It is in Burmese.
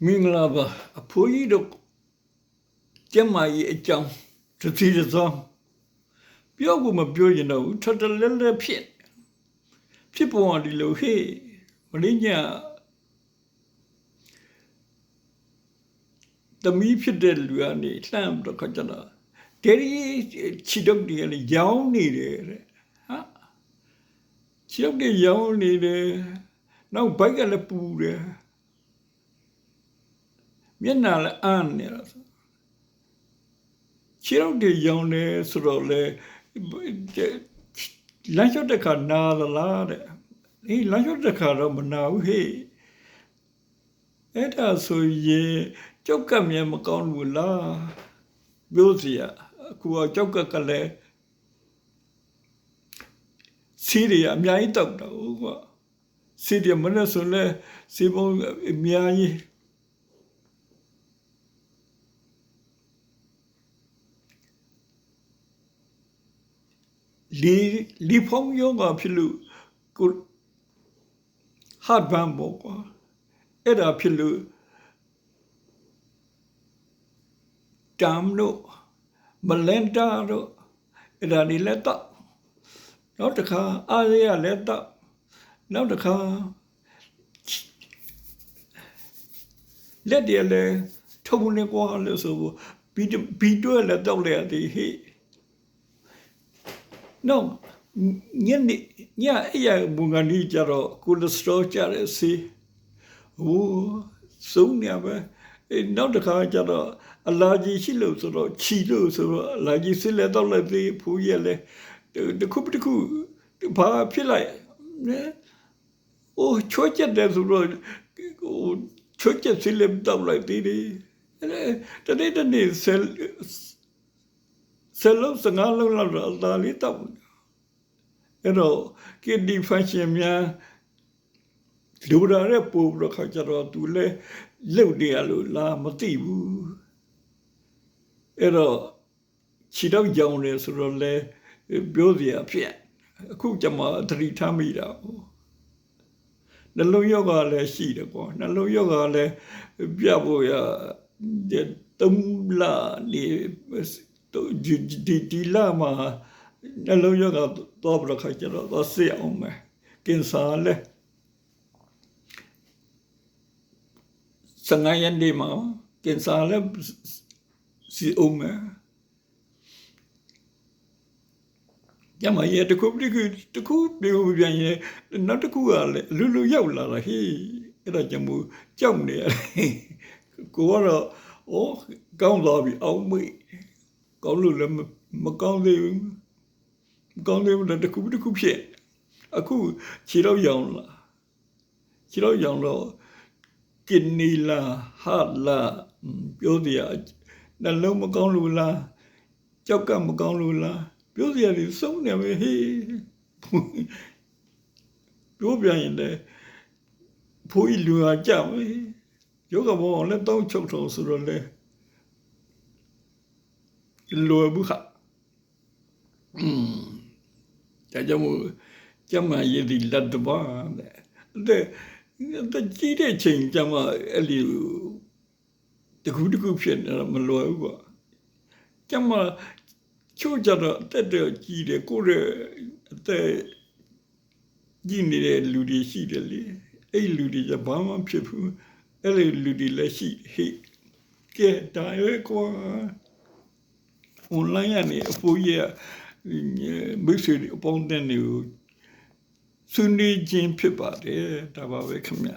မင်္ဂလာပါအဖိုးကြီးတို့ကျမကြီးအကြောင်းတစ်စီတစ်စောင်းပြောဖို့မပြောရင်တော့ထထလဲလဲဖြစ်ပေါ်ဒီလိုဟေးမင်းညာတမီးဖြစ်တဲ့လူကနေလှမ်းတော့ခကြတာဒဲရီချီတော့ဒီလေရောင်းနေတယ်တဲ့ဟာချီတော့ဒီရောင်းနေတယ်နောက်ဘိုက်ကလည်းပူတယ်မျက်နှာလည်းအန်းနေတော့ခြေတော့ဒီရောင်နေဆိုတော့လေလမ်းလျှောက်တဲ့ခါနာသလားတဲ့အေးလမ်းလျှောက်တဲ့ခါတော့မနာဘူးဟေ့အဲ့ဒါဆိုရင်ကြောက်ကမြဲမကောင်းဘူးလားပြောစီရအခုကကြောက်ကလည်းစီးရအများကြီးတောက်တော့ကွာစီးရမနဲ့ဆိုလဲစီးပုံအများကြီးလီဖုံယောဂဖြစ်လို့ကိုဟာဘန်ဘောကွာအဲ့ဒါဖြစ်လို့တမ်လို့မလန်တာတော့အဲ့ဒါနေလက်တော့နောက်တစ်ခါအားရလက်တော့နောက်တစ်ခါလက်တယ်လေထုံနေကွာလို့ဆိုဘီတွဲလက်တော့လေဒီဟေးnoညအဲ့ရဘုံကနေကြတော့ကိုလက်စထရောကြတယ်စီဟိုစုံနေပဲနောက်တစ်ခါကျတော့အလာကြီးရှိလို့ဆိုတော့ခြီလို့ဆိုတော့အလာကြီးစစ်လက်တော့လက်သေးဖူးရလဲတခုဘာဖြစ်လိုက်နဲဟိုချွတ်ချက်တယ်ဆိုတော့ဟိုချွတ်ချက်စစ်လက်တော့လိုက်သေးတယ်အဲ့တနေ့ဆယ်လုံးစငါးလုံးလောက်တော့အသာလေးတောက်အဲ့တော့ kidney function များလူရတဲ့ပို့ပြီးခါကျတော့သူလဲလှုပ်နေရလို့လားမသိဘူးအဲ့တော့ခြေတော့ကြောင်တယ်ဆိုတော့လဲပြောစရာဖြစ်အခုကျမသတိထားမိတာနှလုံးယောဂလည်းရှိတယ်ကွာနှလုံးယောဂလည်းပြဖို့ရ3 လနေဒီလာမှာနှလုံးရောဂါတော့ဘယ်ခါကျတော့ဆေးအောင်မယ်ကင်ဆာလဲ15 ရက်နေမှာကင်ဆာလဲစီအောင်မယ်ညမရတခုပြောပြန်ရင်နောက်တစ်ခုကလည်းလူရောက်လာတာဟေးအဲ့ဒါကြောင့်မို့ကြောက်နေရတယ်ကိုကတော့ကောင်းသွားပြီအောင်မေးကောင်းလို့လည်းမကောင်းသေးဘူးကောင်းသေးဘူးတခုဖြစ်အခုခြေတော့ရောင်တော့ကင်နီလာဟာလာပြောစရာနှလုံးမကောင်းလို့လားကြောက်ကမကောင်းလို့လားပြောစရာတွေစုံနေပဲဟေးပြောပြန်ရင်လည်းဖိုးကြီးလူဟာကြမယ်ယောဂဘောလည်းတောင်းချုပ်ထုံဆိုတော့လေလွယ်ဘူးခဒါကြောင့်မို့ကျမရည်ဒီလက်တော့တဲ့ကြီးတဲ့ချိန်ကျမအဲ့လိုတခုဖြစ်နေတော့မလွယ်ဘူးကွာကျမချို့ကြတော့တက်ကြီးတယ်ကိုရဲ့အသက်ကြီးနေတဲ့လူတွေရှိတယ်လေအဲ့လူတွေကဘာမှဖြစ်ဘူးအဲ့လိုလူတွေလည်းရှိဟေ့ကဲဒါရွေးကွာonline ကနေအဖိုးကြီးမိတ်ဆွေအပေါင်းအသင်းတွေကိုဆွေးနွေးခြင်းဖြစ်ပါတယ်ဒါပါပဲခင်ဗျ